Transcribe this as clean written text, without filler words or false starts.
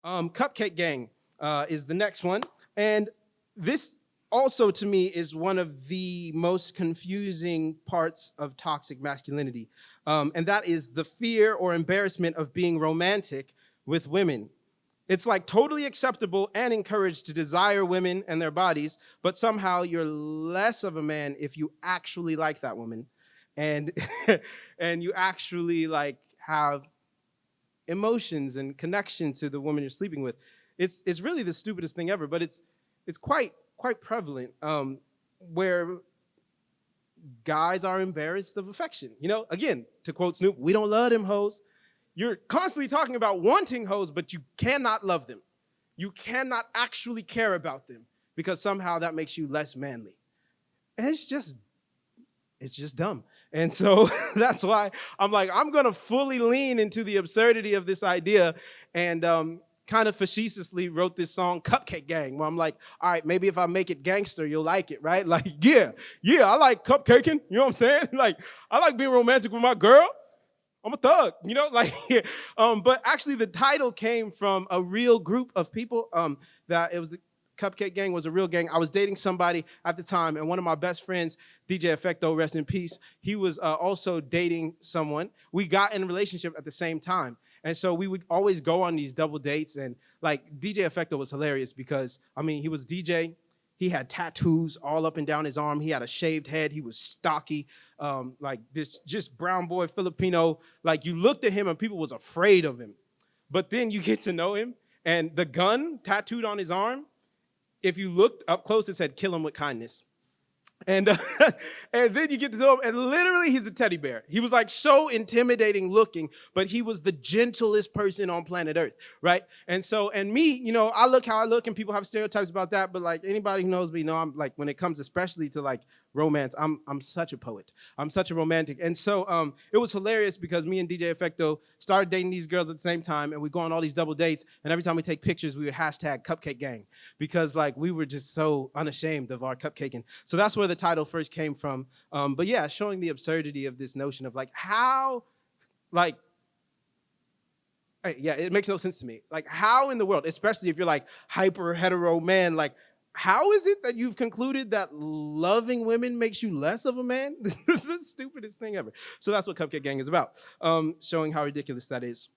Cupcake Gang is the next one. And this also, to me, is one of the most confusing parts of toxic masculinity. And that is the fear or embarrassment of being romantic with women. It's like totally acceptable and encouraged to desire women and their bodies, but somehow you're less of a man if you actually like that woman and and you actually like have emotions and connection to the woman you're sleeping with. It's really the stupidest thing ever, but it's quite prevalent where guys are embarrassed of affection. You know, again, to quote Snoop, we don't love them hoes. You're constantly talking about wanting hoes, but you cannot love them. You cannot actually care about them because somehow that makes you less manly. And it's just dumb. And so that's why I'm like, I'm going to fully lean into the absurdity of this idea and kind of facetiously wrote this song, Cupcake Gang, where I'm like, all right, maybe if I make it gangster, you'll like it, right? Like, yeah, I like cupcaking. You know what I'm saying? Like, I like being romantic with my girl. I'm a thug, you know, like, but actually the title came from a real group of people that it was the Cupcake Gang was a real gang. I was dating somebody at the time, and one of my best friends, DJ Effecto, rest in peace, he was also dating someone. We got in a relationship at the same time. And so we would always go on these double dates, and like DJ Effecto was hilarious because, I mean, he was DJ. He had tattoos all up and down his arm. He had a shaved head. He was stocky, like this just brown boy Filipino. Like you looked at him and people was afraid of him. But then you get to know him, and the gun tattooed on his arm, if you looked up close, it said, "Kill him with kindness." And and then you get to know him, and literally he's a teddy bear. He was like so intimidating looking, but he was the gentlest person on planet Earth, right? And so, and me, you know, I look how I look, and people have stereotypes about that, but like anybody who knows me know I'm like, when it comes especially to like romance, I'm such a poet. I'm such a romantic. And so it was hilarious because me and DJ Effecto started dating these girls at the same time, and we go on all these double dates, and every time we take pictures, we would hashtag Cupcake Gang because like we were just so unashamed of our cupcaking. So that's where the title first came from. But yeah, showing the absurdity of this notion of like how, like, yeah, it makes no sense to me. Like how in the world, especially if you're like hyper hetero man, like how is it that you've concluded that loving women makes you less of a man? This is the stupidest thing ever. So that's what Cupcake Gang is about, showing how ridiculous that is.